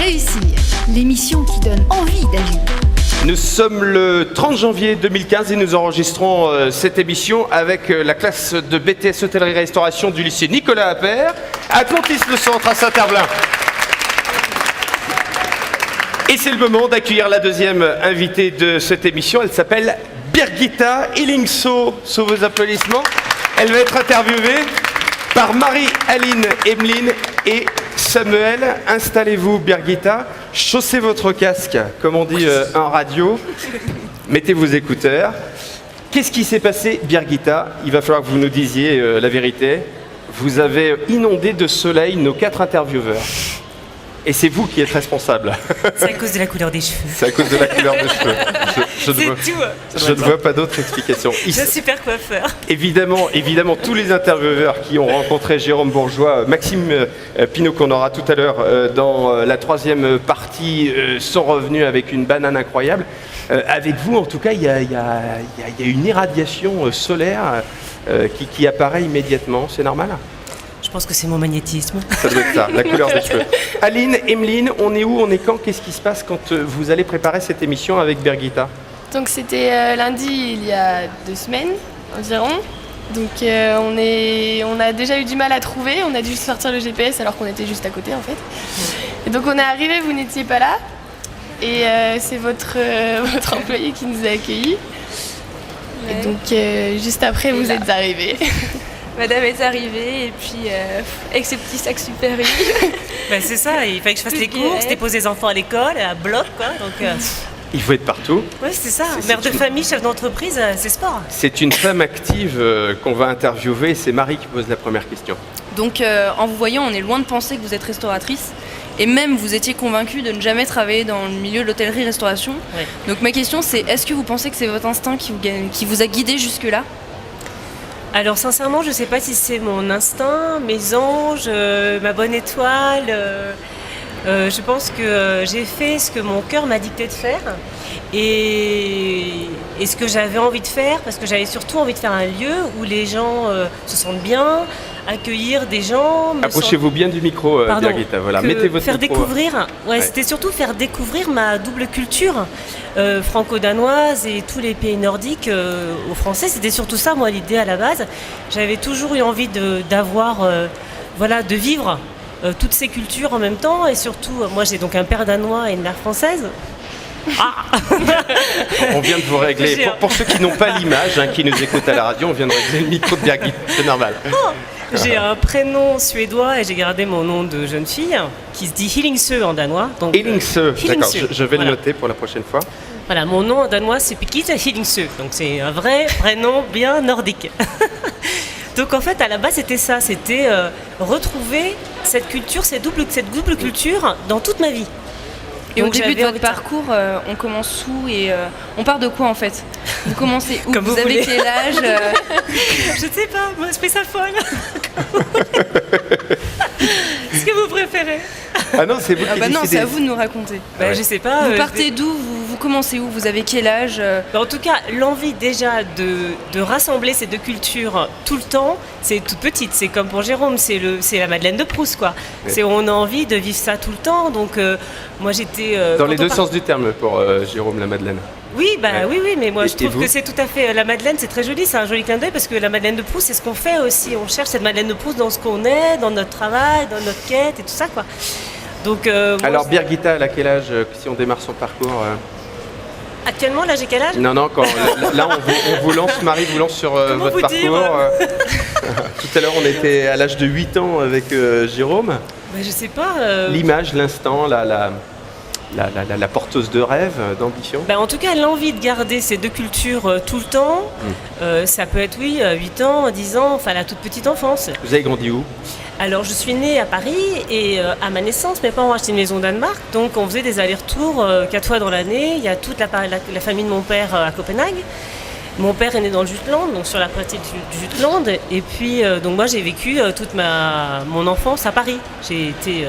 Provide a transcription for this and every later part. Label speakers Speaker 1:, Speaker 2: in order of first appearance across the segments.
Speaker 1: Réussir, l'émission qui donne envie d'agir.
Speaker 2: Nous sommes le 30 janvier 2015 et nous enregistrons cette émission avec la classe de BTS Hôtellerie-Restauration du lycée Nicolas Appert, Atlantis le Centre à Saint-Herblain. Et c'est le moment d'accueillir la deuxième invitée de cette émission. Elle s'appelle Birgitta Hillingso. Sous vos applaudissements. Elle va être interviewée par Marie-Aline Emeline et Samuel. Installez-vous, Birgitta. Chaussez votre casque, comme on dit en radio. Mettez vos écouteurs. Qu'est-ce qui s'est passé, Birgitta? Il va falloir que vous nous disiez la vérité. Vous avez inondé de soleil nos 4 intervieweurs. Et c'est vous qui êtes responsable.
Speaker 3: C'est à cause de la couleur des cheveux.
Speaker 2: C'est à cause de la couleur des cheveux. Je ne vois pas d'autre explication.
Speaker 3: J'ai un super coiffeur.
Speaker 2: Évidemment, tous les intervieweurs qui ont rencontré Jérôme Bourgeois, Maxime Pinault qu'on aura tout à l'heure dans la troisième partie, sont revenus avec une banane incroyable. Avec vous, en tout cas, il y a une irradiation solaire qui apparaît immédiatement. C'est normal ?
Speaker 3: Je pense que c'est mon magnétisme.
Speaker 2: Ça doit être ça, la couleur des cheveux. Aline, Emeline, on est où, on est quand? Qu'est-ce qui se passe quand vous allez préparer cette émission avec Birgitta?
Speaker 4: Donc c'était lundi il y a 2 semaines environ. Donc on a déjà eu du mal à trouver, on a dû sortir le GPS alors qu'on était juste à côté en fait. Et donc on est arrivé, vous n'étiez pas là. Et c'est votre employé qui nous a accueillis. Ouais. Et donc juste après vous êtes arrivés.
Speaker 5: Madame est arrivée et puis avec ses petits sacs super riches.
Speaker 3: Ben c'est ça, il fallait que je fasse les courses, déposer les enfants à l'école, à bloc quoi. Donc,
Speaker 2: il faut être partout.
Speaker 3: Oui, c'est ça. Mère de famille, chef d'entreprise, c'est sport.
Speaker 2: C'est une femme active qu'on va interviewer. C'est Marie qui pose la première question.
Speaker 6: Donc en vous voyant, on est loin de penser que vous êtes restauratrice. Et même, vous étiez convaincue de ne jamais travailler dans le milieu de l'hôtellerie-restauration. Ouais. Donc ma question, c'est est-ce que vous pensez que c'est votre instinct qui vous a guidé jusque-là ?
Speaker 3: Alors sincèrement, je ne sais pas si c'est mon instinct, mes anges, ma bonne étoile. Je pense que j'ai fait ce que mon cœur m'a dicté de faire et ce que j'avais envie de faire, parce que j'avais surtout envie de faire un lieu où les gens se sentent bien, accueillir des gens.
Speaker 2: Approchez-vous bien du micro, Birgitta. Voilà, mettez votre
Speaker 3: faire
Speaker 2: micro.
Speaker 3: Découvrir. Ouais. C'était surtout faire découvrir ma double culture franco-danoise et tous les pays nordiques aux Français. C'était surtout ça, moi, l'idée à la base. J'avais toujours eu envie de vivre toutes ces cultures en même temps, et surtout, moi, j'ai donc un père danois et une mère française. Ah
Speaker 2: on vient de vous régler, pour ceux qui n'ont pas l'image, qui nous écoutent à la radio, on vient de régler le micro de Birgitta, c'est normal.
Speaker 3: J'ai un prénom suédois et j'ai gardé mon nom de jeune fille qui se dit Hillingso en danois.
Speaker 2: Hillingso, d'accord, je vais le noter pour la prochaine fois.
Speaker 3: Voilà, mon nom en danois c'est Birgitta Hillingso, donc c'est un vrai prénom bien nordique. Donc en fait à la base c'était ça, c'était retrouver cette culture, cette double culture dans toute ma vie.
Speaker 6: Et donc, au début de votre parcours, on commence où et on part de quoi en fait? Vous commencez où? Vous avez quel âge?
Speaker 3: Je sais pas, moi je fais ça folle. Ce que vous préférez?
Speaker 2: Ah non, c'est vous qui décidez.
Speaker 6: Non, c'est à vous de nous raconter.
Speaker 3: Je sais pas.
Speaker 6: Vous partez d'où? Vous commencez où? Vous avez quel âge?
Speaker 3: En tout cas, l'envie déjà de rassembler ces deux cultures tout le temps, c'est toute petite. C'est comme pour Jérôme, c'est la Madeleine de Proust, quoi. Ouais. On a envie de vivre ça tout le temps. Donc, moi j'étais.
Speaker 2: Dans les deux sens du terme pour Jérôme, la Madeleine.
Speaker 3: Oui, oui, mais moi je trouve que c'est tout à fait. La Madeleine, c'est très joli, c'est un joli clin d'œil parce que la Madeleine de Proust, c'est ce qu'on fait aussi. On cherche cette Madeleine de Proust dans ce qu'on est, dans notre travail, dans notre quête et tout ça, quoi. Donc,
Speaker 2: alors, Birgitta, elle a quel âge si on démarre son parcours
Speaker 3: Actuellement, là, j'ai quel âge?
Speaker 2: Non, là, on vous lance, Marie vous lance sur votre parcours. Tout à l'heure, on était à l'âge de 8 ans avec Jérôme.
Speaker 3: Je sais pas.
Speaker 2: L'image, l'instant, la porteuse de rêve, d'ambition.
Speaker 3: En tout cas, l'envie de garder ces deux cultures tout le temps, ça peut être, 8 ans, 10 ans, enfin la toute petite enfance.
Speaker 2: Vous avez grandi où?
Speaker 3: Alors, je suis née à Paris et à ma naissance, mes parents ont acheté une maison au Danemark. Donc, on faisait des allers-retours 4 fois dans l'année. Il y a toute la famille de mon père à Copenhague. Mon père est né dans le Jutland, donc sur la partie du Jutland. Et puis, donc moi, j'ai vécu toute mon enfance à Paris. J'ai été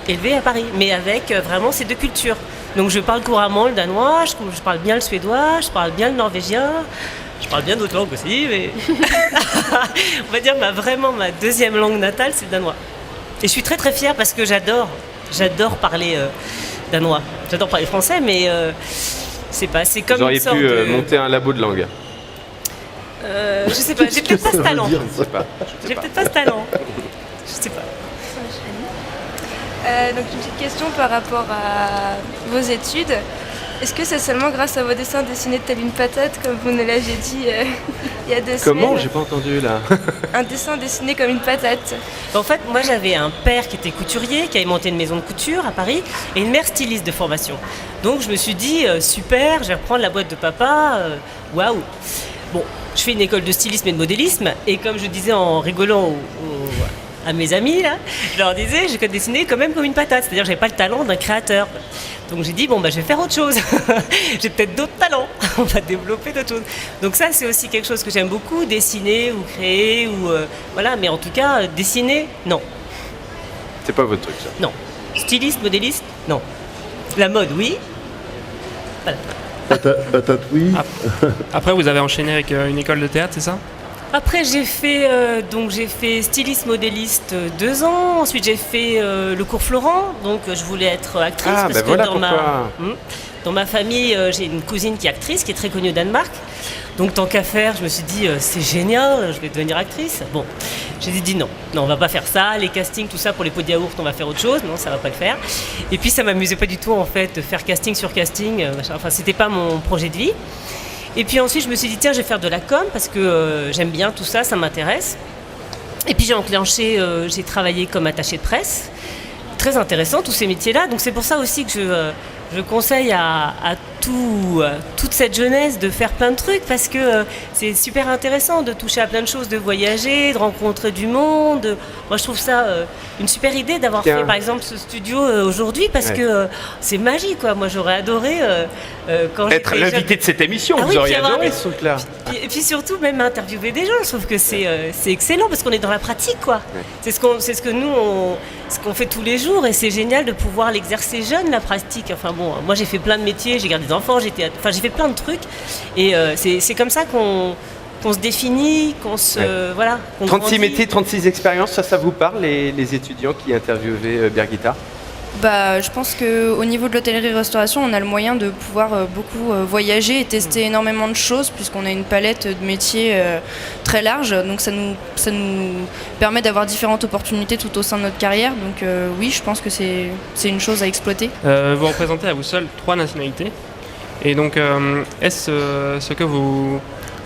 Speaker 3: élevée à Paris, mais avec vraiment ces deux cultures. Donc, je parle couramment le danois, je parle bien le suédois, je parle bien le norvégien. Je parle bien d'autres langues aussi, mais on va dire ma deuxième langue natale, c'est le danois. Et je suis très très fière parce que j'adore j'adore parler danois. J'adore parler français, mais c'est comme
Speaker 2: Vous auriez
Speaker 3: une sorte
Speaker 2: pu
Speaker 3: de...
Speaker 2: monter un labo de langue.
Speaker 3: Je sais pas, j'ai peut-être pas ce talent.
Speaker 2: Je sais pas.
Speaker 3: J'ai peut-être pas ce talent. Je sais pas.
Speaker 5: Donc une petite question par rapport à vos études. Est-ce que c'est seulement grâce à vos dessins dessinés telle une patate, comme vous nous l'aviez dit il y a 2 semaines?
Speaker 2: Comment? J'ai pas entendu là.
Speaker 5: Un dessin dessiné comme une patate.
Speaker 3: En fait, moi j'avais un père qui était couturier, qui avait monté une maison de couture à Paris, et une mère styliste de formation. Donc je me suis dit, super, je vais reprendre la boîte de papa, waouh. Bon, je fais une école de stylisme et de modélisme, et comme je disais en rigolant à mes amis, là, je leur disais, je peux dessiner quand même comme une patate, c'est-à-dire que j'avais pas le talent d'un créateur. Donc j'ai dit, bon, bah, je vais faire autre chose. J'ai peut-être d'autres talents. On va développer d'autres choses. Donc ça, c'est aussi quelque chose que j'aime beaucoup, dessiner ou créer, ou voilà. Mais en tout cas, dessiner, non.
Speaker 2: C'est pas votre truc, ça.
Speaker 3: Non. Styliste, modéliste, non. La mode, oui. Voilà.
Speaker 7: Patate, oui.
Speaker 8: Après, vous avez enchaîné avec une école de théâtre, c'est ça?
Speaker 3: Après, j'ai fait styliste modéliste 2 ans. Ensuite, j'ai fait le cours Florent. Donc, je voulais être actrice parce que
Speaker 2: voilà
Speaker 3: dans ma famille, j'ai une cousine qui est actrice, qui est très connue au Danemark. Donc, tant qu'à faire, je me suis dit, c'est génial, je vais devenir actrice. Bon, j'ai dit non, on va pas faire ça. Les castings, tout ça pour les pots de yaourt, on va faire autre chose. Non, ça va pas le faire. Et puis, ça m'amusait pas du tout en fait de faire casting sur casting. Enfin, c'était pas mon projet de vie. Et puis ensuite, je me suis dit, tiens, je vais faire de la com parce que j'aime bien tout ça, ça m'intéresse. Et puis j'ai enclenché, j'ai travaillé comme attachée de presse. Très intéressant, tous ces métiers-là. Donc c'est pour ça aussi que je conseille à toute cette jeunesse de faire plein de trucs parce que c'est super intéressant de toucher à plein de choses, de voyager, de rencontrer du monde. Moi, je trouve ça une super idée d'avoir fait, par exemple, ce studio aujourd'hui parce que c'est magique, quoi. Moi, j'aurais adoré quand
Speaker 2: être l'invité de cette émission. Vous auriez adoré ce truc-là.
Speaker 3: Et puis surtout, même interviewer des gens. Je trouve que c'est excellent parce qu'on est dans la pratique, quoi. C'est ce que nous, ce qu'on fait tous les jours et c'est génial de pouvoir l'exercer jeune, la pratique. Enfin bon, moi, j'ai fait plein de métiers, j'ai gardé des enfants, j'ai fait plein de trucs et c'est comme ça qu'on se définit, qu'on se voilà.
Speaker 2: 36 métiers, 36 expériences, ça vous parle les étudiants qui interviewaient Birgitta?
Speaker 6: Bah, je pense qu'au niveau de l'hôtellerie-restauration, on a le moyen de pouvoir beaucoup voyager et tester énormément de choses puisqu'on a une palette de métiers très large. Donc ça nous permet d'avoir différentes opportunités tout au sein de notre carrière. Donc oui, je pense que c'est une chose à exploiter.
Speaker 8: Vous représentez à vous seul 3 nationalités. Et donc, est-ce ce que vous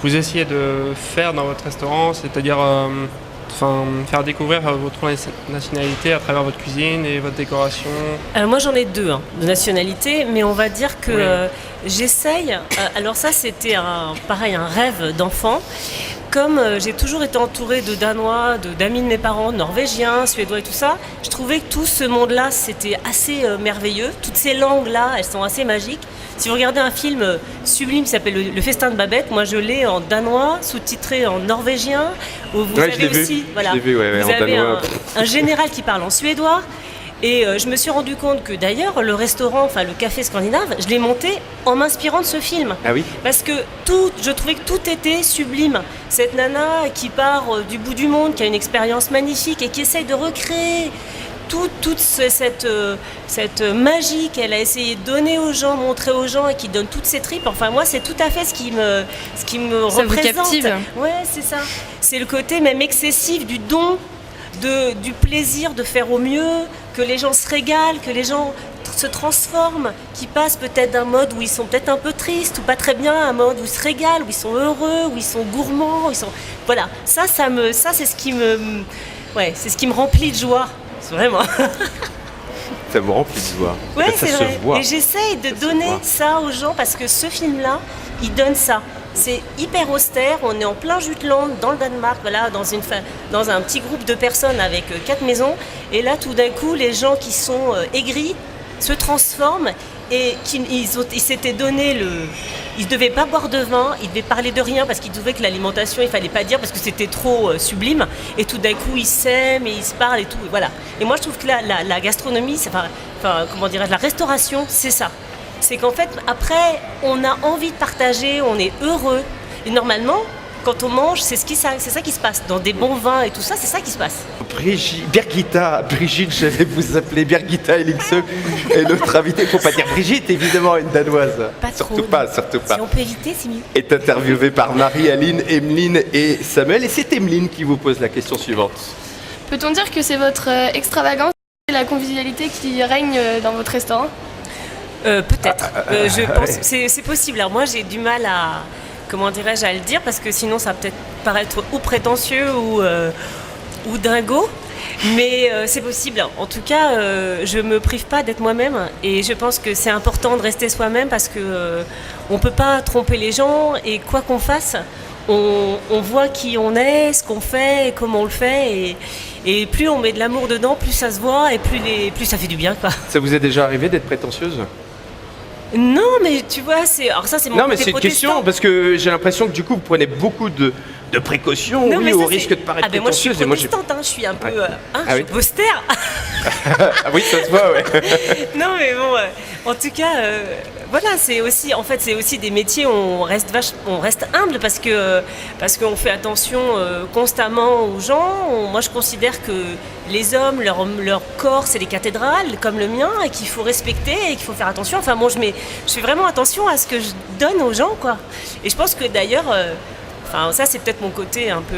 Speaker 8: essayez de faire dans votre restaurant, c'est-à-dire faire découvrir votre nationalité à travers votre cuisine et votre décoration?
Speaker 3: Moi j'en ai 2 de nationalité, mais on va dire que j'essaye. Alors ça c'était un rêve d'enfant. Comme j'ai toujours été entourée de Danois, d'amis de mes parents, Norvégiens, Suédois et tout ça, je trouvais que tout ce monde-là c'était assez merveilleux. Toutes ces langues-là, elles sont assez magiques. Si vous regardez un film sublime qui s'appelle Le Festin de Babette, moi je l'ai en danois, sous-titré en norvégien. Où vous avez aussi, voilà, vous avez un général qui parle en suédois. Et je me suis rendu compte que d'ailleurs le restaurant, enfin le café scandinave, je l'ai monté en m'inspirant de ce film.
Speaker 2: Ah oui.
Speaker 3: Parce que je trouvais que tout était sublime. Cette nana qui part du bout du monde, qui a une expérience magnifique et qui essaye de recréer toute cette magie qu'elle a essayé de donner aux gens, montrer aux gens et qui donne toutes ses tripes. Enfin moi c'est tout à fait ce qui me
Speaker 6: ça
Speaker 3: représente.
Speaker 6: vous captive.
Speaker 3: Ouais, c'est ça. C'est le côté même excessif du don, du plaisir de faire au mieux, que les gens se régalent, que les gens se transforment, qui passent peut-être d'un mode où ils sont peut-être un peu tristes ou pas très bien, à un mode où ils se régalent, où ils sont heureux, où ils sont gourmands, voilà. Ça c'est ce qui me remplit de joie. Vraiment.
Speaker 2: Ça vous remplit de joie.
Speaker 3: Oui,
Speaker 2: ça
Speaker 3: c'est
Speaker 2: se
Speaker 3: vrai.
Speaker 2: voit.
Speaker 3: Et j'essaye de donner ça aux gens parce que ce film-là, il donne ça. C'est hyper austère. On est en plein Jutland, dans le Danemark, voilà, dans un petit groupe de personnes avec 4 maisons. Et là, tout d'un coup, les gens qui sont aigris se transforment et ils s'étaient donné ils ne devaient pas boire de vin, ils devaient parler de rien parce qu'ils trouvaient que l'alimentation, il ne fallait pas dire parce que c'était trop sublime. Et tout d'un coup, ils s'aiment et ils se parlent et tout. Et voilà. Et moi, je trouve que la gastronomie, la restauration, c'est ça. C'est qu'en fait, après, on a envie de partager, on est heureux. Et normalement, quand on mange, c'est ça qui se passe. Dans des bons vins et tout ça, c'est ça qui se passe.
Speaker 2: Brigitte, j'allais vous appeler Birgitta Ellingsø. Et notre invitée, il ne faut pas dire Brigitte, évidemment, une danoise.
Speaker 3: Pas
Speaker 2: surtout
Speaker 3: trop,
Speaker 2: pas.
Speaker 3: Si on peut éviter, c'est mieux.
Speaker 2: Est interviewée par Marie, Aline, Emeline et Samuel. Et c'est Emeline qui vous pose la question suivante.
Speaker 4: Peut-on dire que c'est votre extravagance et la convivialité qui règne dans votre restaurant?
Speaker 3: Peut-être. Je pense c'est possible. Alors moi, j'ai du mal à le dire parce que sinon, ça va peut-être paraître ou prétentieux ou dingo. Mais c'est possible. En tout cas, je me prive pas d'être moi-même et je pense que c'est important de rester soi-même parce que on peut pas tromper les gens et quoi qu'on fasse, on voit qui on est, ce qu'on fait et comment on le fait et plus on met de l'amour dedans, plus ça se voit et plus ça fait du bien, quoi.
Speaker 2: Ça vous est déjà arrivé d'être prétentieuse?
Speaker 3: Non, mais tu vois, alors ça c'est mon
Speaker 2: Non, mais
Speaker 3: côté
Speaker 2: c'est une question
Speaker 3: protestant.
Speaker 2: parce que j'ai l'impression que du coup vous prenez beaucoup de précautions,
Speaker 3: Non, mais
Speaker 2: au
Speaker 3: ça,
Speaker 2: risque de paraître
Speaker 3: moi je suis
Speaker 2: prétentieuse.
Speaker 3: protestante, je suis un peu je
Speaker 2: oui.
Speaker 3: suis austère.
Speaker 2: Ah oui, ça se voit, ouais.
Speaker 3: Non mais bon, en tout cas, voilà, c'est aussi des métiers où on reste humble parce qu'on fait attention constamment aux gens. Moi je considère que les hommes, leur corps c'est des cathédrales comme le mien et qu'il faut respecter et qu'il faut faire attention. Enfin bon, je fais vraiment attention à ce que je donne aux gens, quoi. Et je pense que d'ailleurs ça c'est peut-être mon côté un peu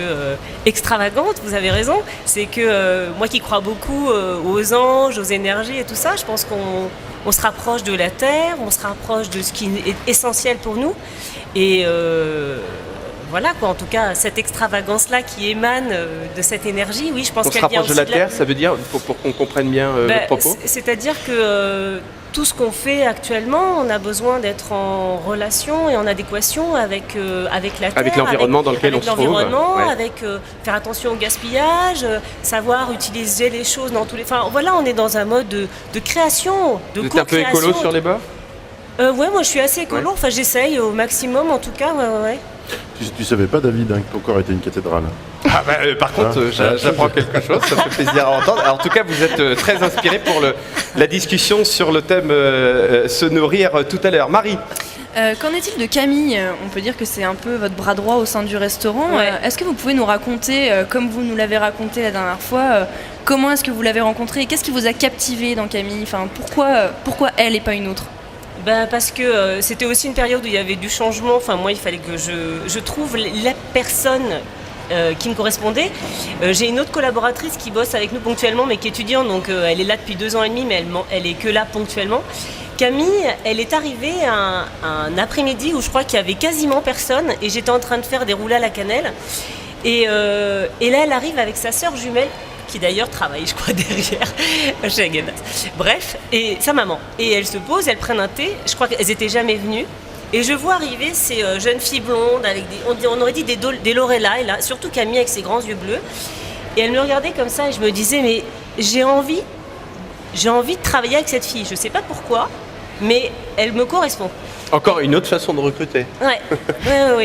Speaker 3: extravagante, vous avez raison, c'est que moi qui crois beaucoup aux anges, aux énergies et tout ça, je pense qu'on se rapproche de la terre, on se rapproche de ce qui est essentiel pour nous et voilà quoi, en tout cas cette extravagance-là qui émane de cette énergie, oui je pense qu'elle vient aussi
Speaker 2: On se rapproche de la terre, ça veut dire, pour qu'on comprenne bien votre propos?
Speaker 3: C'est-à-dire que tout ce qu'on fait actuellement, on a besoin d'être en relation et en adéquation avec la terre,
Speaker 2: avec l'environnement dans lequel on se trouve. Ouais.
Speaker 3: Avec faire attention au gaspillage, savoir utiliser les choses dans tous les... Enfin voilà, on est dans un mode de création, de
Speaker 2: Vous êtes un peu écolo sur les bords?
Speaker 3: Ouais, moi je suis assez écolo,
Speaker 2: Ouais.
Speaker 3: enfin j'essaye au maximum en tout cas, ouais.
Speaker 7: Tu savais pas, David, que ton corps était une cathédrale?
Speaker 2: Par contre, j'apprends quelque chose, ça fait plaisir à entendre. Alors, en tout cas, vous êtes très inspiré pour la discussion sur le thème se nourrir tout à l'heure. Marie?
Speaker 6: Qu'en est-il de Camille? On peut dire que c'est un peu votre bras droit au sein du restaurant.
Speaker 3: Ouais.
Speaker 6: Est-ce que vous pouvez nous raconter, comme vous nous l'avez raconté la dernière fois, comment est-ce que vous l'avez rencontrée et qu'est-ce qui vous a captivé dans Camille? Enfin, pourquoi elle et pas une autre?
Speaker 3: Parce que c'était aussi une période où il y avait du changement. Enfin, moi, il fallait que je trouve la personne qui me correspondait. J'ai une autre collaboratrice qui bosse avec nous ponctuellement, mais qui est étudiante, donc elle est là depuis 2 ans et demi, mais elle est que là ponctuellement. Camille, elle est arrivée un après-midi où je crois qu'il y avait quasiment personne, et j'étais en train de faire des roulades à la cannelle. Et là, elle arrive avec sa sœur jumelle, qui d'ailleurs travaille, je crois, derrière chez Agendas. Bref, et sa maman. Et elles se posent, elles prennent un thé. Je crois qu'elles n'étaient jamais venues. Et je vois arriver ces jeunes filles blondes avec on aurait dit des Lorelai, là, surtout Camille avec ses grands yeux bleus. Et elles me regardaient comme ça et je me disais, mais j'ai envie de travailler avec cette fille. Je ne sais pas pourquoi, mais elle me correspond.
Speaker 2: Encore une autre façon de recruter.
Speaker 3: Ouais.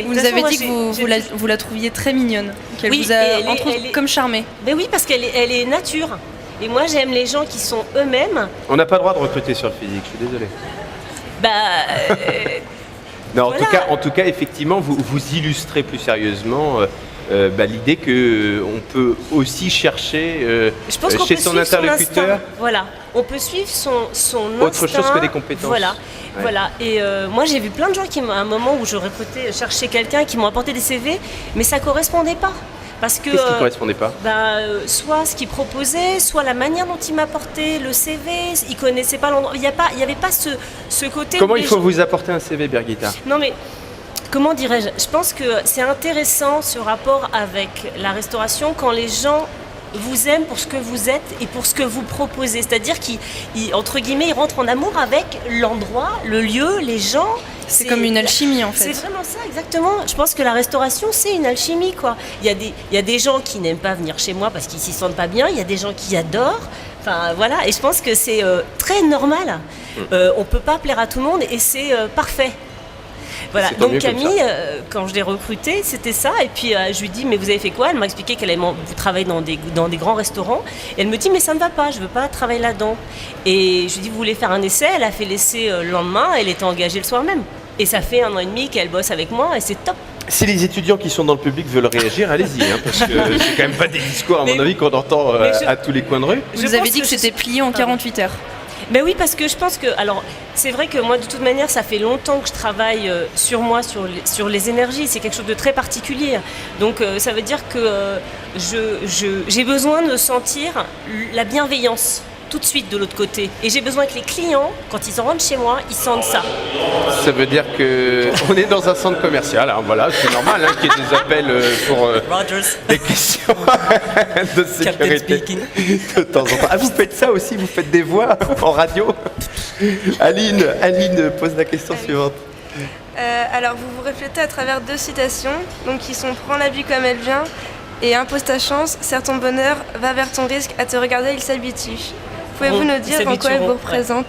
Speaker 6: Vous avez dit que vous la trouviez très mignonne, qu'elle
Speaker 3: Oui,
Speaker 6: vous a
Speaker 3: et
Speaker 6: entre autres comme charmée.
Speaker 3: Mais oui, parce qu'elle est nature. Et moi, j'aime les gens qui sont eux-mêmes.
Speaker 2: On n'a pas le droit de recruter sur le physique, je suis désolé. Non,
Speaker 3: Voilà.
Speaker 2: en tout cas, effectivement, vous illustrez plus sérieusement l'idée qu'on peut aussi chercher
Speaker 3: Je pense qu'on
Speaker 2: chez
Speaker 3: peut
Speaker 2: son
Speaker 3: suivre
Speaker 2: interlocuteur
Speaker 3: son instinct. Voilà, on peut suivre son
Speaker 2: autre
Speaker 3: instinct.
Speaker 2: chose que des compétences.
Speaker 3: Voilà,
Speaker 2: Ouais.
Speaker 3: voilà. Et moi, j'ai vu plein de gens qui, à un moment où je cherchais quelqu'un, qui m'ont apporté des CV, mais ça correspondait pas. Parce que
Speaker 2: Qu'est-ce qui ne correspondait pas?
Speaker 3: soit ce qu'il proposait, soit la manière dont il m'apportait le CV, il connaissait pas l'endroit. Il n'y avait pas ce côté.
Speaker 2: Comment
Speaker 3: où
Speaker 2: il
Speaker 3: les
Speaker 2: faut
Speaker 3: gens-
Speaker 2: vous apporter un CV, Birgitta?
Speaker 3: Non mais comment dirais-je? Je pense que c'est intéressant ce rapport avec la restauration quand les gens vous aiment pour ce que vous êtes et pour ce que vous proposez. C'est-à-dire qu'entre guillemets, ils rentrent en amour avec l'endroit, le lieu, les gens.
Speaker 6: C'est comme une alchimie en fait.
Speaker 3: C'est vraiment ça, exactement. Je pense que la restauration, c'est une alchimie, quoi. Il y a des gens qui n'aiment pas venir chez moi parce qu'ils s'y sentent pas bien. Il y a des gens qui adorent. Enfin, voilà. Et je pense que c'est très normal. On peut pas plaire à tout le monde et c'est parfait. Voilà,
Speaker 2: C'est tant mieux
Speaker 3: donc
Speaker 2: comme
Speaker 3: Camille, quand je l'ai recrutée, c'était ça. Et puis je lui dis, mais vous avez fait quoi? Elle m'a expliqué vous travaillez dans des grands restaurants. Et elle me dit, mais ça ne va pas, je ne veux pas travailler là-dedans. Et je lui dis, vous voulez faire un essai? Elle a fait l'essai le lendemain, elle était engagée le soir même. Et ça fait 1 an et demi qu'elle bosse avec moi et c'est top.
Speaker 2: Si les étudiants qui sont dans le public veulent réagir, allez-y, hein, parce que c'est quand même pas des discours, à mon avis, qu'on entend à tous les coins de rue.
Speaker 6: Vous nous avez dit que c'était plié en 48 heures.
Speaker 3: Ben oui, parce que je pense que... Alors, c'est vrai que moi, de toute manière, ça fait longtemps que je travaille sur moi, sur les énergies. C'est quelque chose de très particulier. Donc, ça veut dire que j'ai besoin de sentir la bienveillance tout de suite de l'autre côté. Et j'ai besoin que les clients, quand ils rentrent chez moi, ils sentent ça.
Speaker 2: Ça veut dire qu'on est dans un centre commercial. Alors voilà, c'est normal hein, qu'il y ait des appels pour des questions de sécurité. De temps en temps. Ah, vous faites ça aussi? Vous faites des voix en radio? Aline pose la question suivante.
Speaker 5: Alors, vous vous reflétez à travers 2 citations, donc qui sont « Prends la vie comme elle vient » et « Impose ta chance, serre ton bonheur, va vers ton risque, à te regarder, il s'habitue ». Pouvez-vous nous dire en quoi elle vous représente?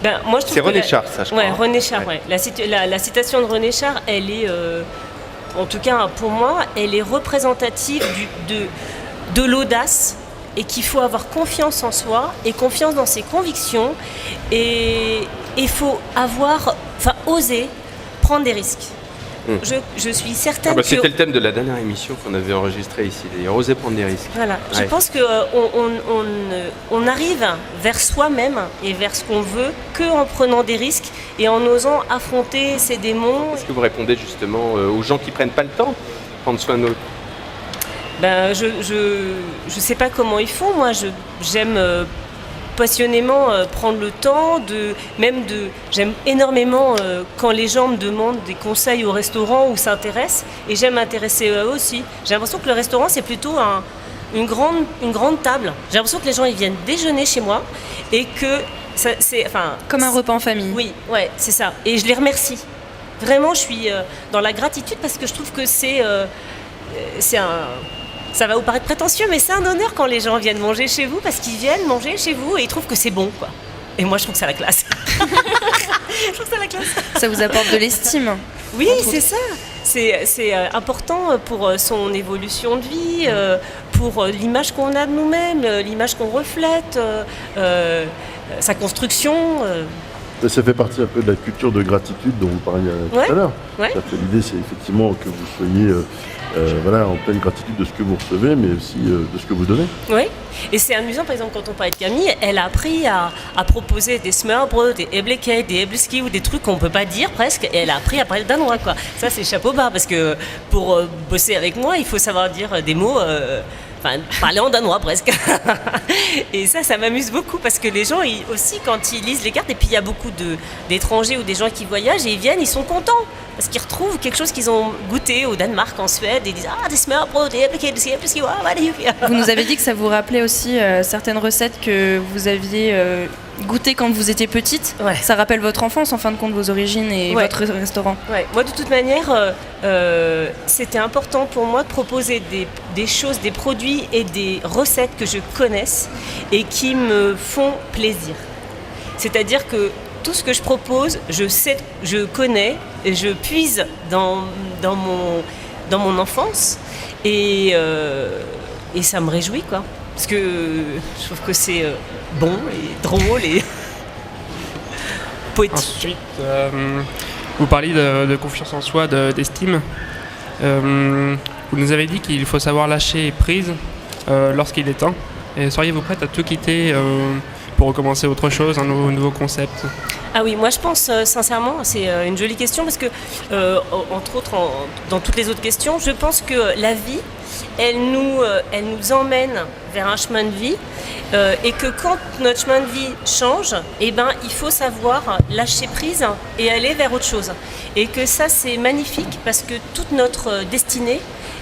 Speaker 3: Ben, moi, je trouve
Speaker 2: c'est René Char, ça, je crois.
Speaker 3: Ouais, René Char, ouais. La citation de René Char, elle est, en tout cas pour moi, elle est représentative de l'audace et qu'il faut avoir confiance en soi et confiance dans ses convictions et il faut oser prendre des risques. Je suis certaine que...
Speaker 2: C'était le thème de la dernière émission qu'on avait enregistrée ici, d'ailleurs, oser prendre des risques.
Speaker 3: Voilà, je pense qu'on arrive vers soi-même et vers ce qu'on veut qu'en prenant des risques et en osant affronter ces démons.
Speaker 2: Est-ce que vous répondez justement aux gens qui ne prennent pas le temps de prendre soin d'eux?
Speaker 3: Ben, je sais pas comment ils font, moi j'aime... passionnément prendre le temps j'aime énormément quand les gens me demandent des conseils au restaurant ou s'intéressent et j'aime m'intéresser à eux aussi. J'ai l'impression que le restaurant c'est plutôt une grande table. J'ai l'impression que les gens ils viennent déjeuner chez moi et que c'est
Speaker 6: comme un repas en famille.
Speaker 3: Oui, ouais, c'est ça. Et je les remercie. Vraiment, je suis dans la gratitude parce que je trouve que c'est ça va vous paraître prétentieux, mais c'est un honneur quand les gens viennent manger chez vous parce qu'ils viennent manger chez vous et ils trouvent que c'est bon, quoi. Et moi, je trouve que c'est la classe. Je trouve que c'est la classe.
Speaker 6: Ça vous apporte de l'estime.
Speaker 3: Oui, c'est ça. C'est important pour son évolution de vie, pour l'image qu'on a de nous-mêmes, l'image qu'on reflète, sa construction.
Speaker 7: Ça fait partie un peu de la culture de gratitude dont vous parliez tout à l'heure.
Speaker 3: Ouais.
Speaker 7: L'idée, c'est effectivement que vous soyez en pleine gratitude de ce que vous recevez, mais aussi de ce que vous donnez.
Speaker 3: Oui, et c'est amusant, par exemple, quand on parlait de Camille, elle a appris à proposer des smørrebrød, des æblekage, des æbleski ou des trucs qu'on ne peut pas dire presque, et elle a appris à parler danois, quoi. Ça, c'est chapeau bas, parce que pour bosser avec moi, il faut savoir dire des mots... parler en danois presque. Et ça m'amuse beaucoup parce que les gens aussi quand ils lisent les cartes, et puis il y a beaucoup d'étrangers ou des gens qui voyagent et ils viennent, ils sont contents parce qu'ils retrouvent quelque chose qu'ils ont goûté au Danemark, en Suède, et ils disent des smørrebrød, des æblekage,
Speaker 6: Vous nous avez dit que ça vous rappelait aussi certaines recettes que vous aviez goûtées quand vous étiez petite.
Speaker 3: Ouais.
Speaker 6: Ça rappelle votre enfance en fin de compte, vos origines et votre restaurant.
Speaker 3: Ouais. Moi de toute manière, c'était important pour moi de proposer des choses, des produits et des recettes que je connaisse et qui me font plaisir. C'est-à-dire que tout ce que je propose, je connais, et je puise dans mon enfance et ça me réjouit, quoi. Parce que je trouve que c'est bon et drôle et poétique.
Speaker 8: Ensuite, vous parliez de confiance en soi, d'estime. Vous nous avez dit qu'il faut savoir lâcher prise lorsqu'il est temps. Et seriez-vous prête à tout quitter pour recommencer autre chose, un nouveau concept?
Speaker 3: Ah oui, moi je pense sincèrement, c'est une jolie question parce que, entre autres, dans toutes les autres questions, je pense que la vie, elle nous emmène vers un chemin de vie et que quand notre chemin de vie change, il faut savoir lâcher prise et aller vers autre chose. Et que ça, c'est magnifique parce que toute notre destinée,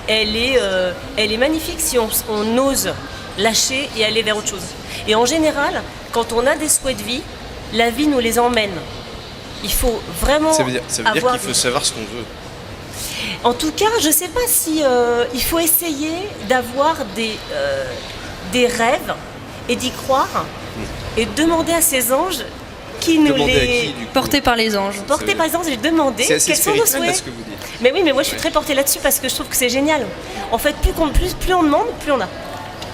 Speaker 3: elle est magnifique si on ose lâcher et aller vers autre chose. Et en général, quand on a des souhaits de vie, la vie nous les emmène. Il faut vraiment
Speaker 9: Ça veut dire qu'il faut savoir ce qu'on veut.
Speaker 3: En tout cas, je ne sais pas si il faut essayer d'avoir des rêves et d'y croire et demander à ces anges qui nous
Speaker 9: Demander
Speaker 3: les...
Speaker 9: à qui, du coup
Speaker 6: Portés par les anges.
Speaker 3: Portés par les anges et demander
Speaker 9: C'est assez
Speaker 3: quels sont nos
Speaker 9: spirituel,
Speaker 3: souhaits.
Speaker 9: ce que vous dites.
Speaker 3: Mais oui, mais moi je suis très portée là-dessus parce que je trouve que c'est génial. En fait, plus on demande, plus on a.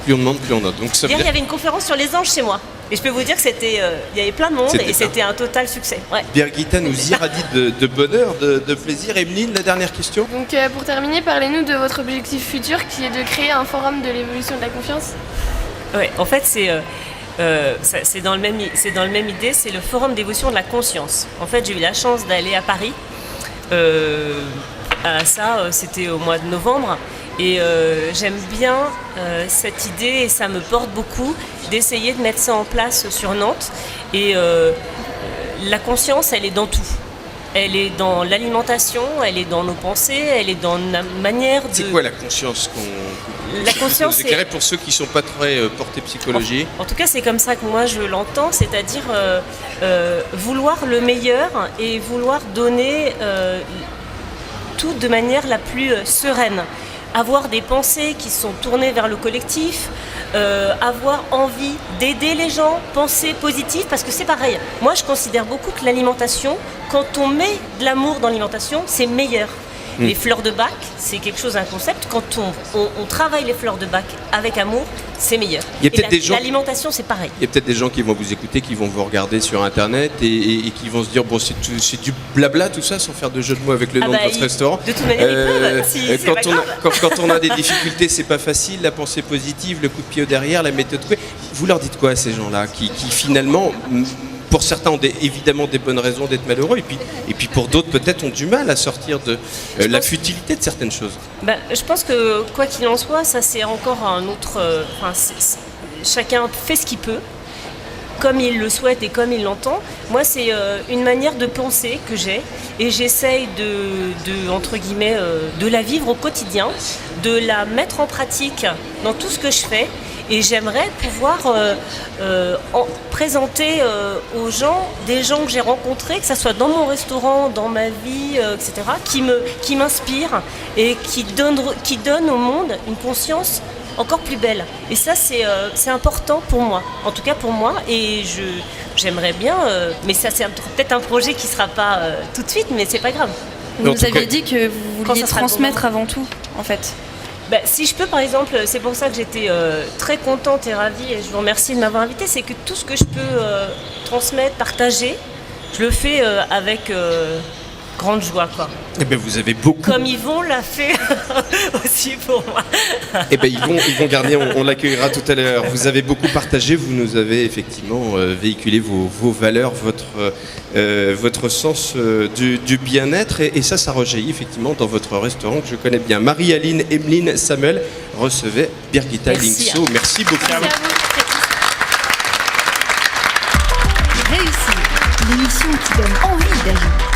Speaker 9: Plus on demande, plus on a. Donc ça veut
Speaker 3: Hier, il y
Speaker 9: dire
Speaker 3: avait une conférence sur les anges chez moi. Et je peux vous dire que c'était, il y avait plein de monde et c'était un total succès. Ouais.
Speaker 2: Birgitta nous irradie de bonheur, de plaisir. Emeline, la dernière question.
Speaker 4: Donc pour terminer, parlez-nous de votre objectif futur qui est de créer un forum de l'évolution de la confiance.
Speaker 3: Ouais, en fait, c'est dans le même idée, c'est le forum d'évolution de la conscience. En fait, j'ai eu la chance d'aller à Paris. C'était au mois de novembre. Et j'aime bien cette idée et ça me porte beaucoup d'essayer de mettre ça en place sur Nantes. Et la conscience, elle est dans tout. Elle est dans l'alimentation, elle est dans nos pensées, elle est dans la manière de...
Speaker 2: C'est quoi la conscience
Speaker 3: La conscience,
Speaker 2: c'est... éclairez pour ceux qui ne sont pas très portés psychologie.
Speaker 3: En tout cas, c'est comme ça que moi je l'entends, c'est-à-dire vouloir le meilleur et vouloir donner tout de manière la plus sereine. Avoir des pensées qui sont tournées vers le collectif, avoir envie d'aider les gens, penser positif, parce que c'est pareil. Moi, je considère beaucoup que l'alimentation, quand on met de l'amour dans l'alimentation, c'est meilleur. Les fleurs de bac, c'est quelque chose, un concept. Quand on travaille les fleurs de bac avec amour, c'est meilleur. L'alimentation, c'est pareil.
Speaker 2: Il y a peut-être des gens qui vont vous écouter, qui vont vous regarder sur Internet et qui vont se dire, bon, c'est du blabla tout ça, sans faire de jeu de mots avec le nom de votre restaurant.
Speaker 3: De toute manière, ils peuvent.
Speaker 2: Quand on a des difficultés, c'est pas facile. La pensée positive, le coup de pied au derrière, la méthode. Vous leur dites quoi à ces gens-là qui finalement... Pour certains ont évidemment des bonnes raisons d'être malheureux et puis pour d'autres peut-être ont du mal à sortir de la futilité de certaines choses.
Speaker 3: Je pense que quoi qu'il en soit, ça c'est encore un autre... chacun fait ce qu'il peut, comme il le souhaite et comme il l'entend. Moi c'est une manière de penser que j'ai et j'essaye entre guillemets, de la vivre au quotidien, de la mettre en pratique dans tout ce que je fais. Et j'aimerais pouvoir présenter aux gens, des gens que j'ai rencontrés, que ce soit dans mon restaurant, dans ma vie, etc., qui m'inspirent et qui donnent au monde une conscience encore plus belle. Et ça, c'est important pour moi, en tout cas pour moi. Et j'aimerais bien, mais ça c'est peut-être un projet qui ne sera pas tout de suite, mais c'est pas grave.
Speaker 6: Vous nous aviez dit que vous vouliez transmettre avant tout, en fait.
Speaker 3: Si je peux, par exemple, c'est pour ça que j'étais très contente et ravie et je vous remercie de m'avoir invitée, c'est que tout ce que je peux transmettre, partager, je le fais avec grande joie, quoi.
Speaker 2: Eh ben vous avez beaucoup...
Speaker 3: Comme Yvon l'a fait aussi pour moi.
Speaker 2: Eh ben Yvon Garnier, on l'accueillera tout à l'heure. Vous avez beaucoup partagé, vous nous avez effectivement véhiculé vos valeurs, votre sens du bien-être et ça rejaillit effectivement dans votre restaurant que je connais bien. Marie-Aline, Emeline, Samuel, recevez Birgitta Lingso. Merci beaucoup.
Speaker 1: Merci à vous. Réussir, l'émission qui donne envie d'agir.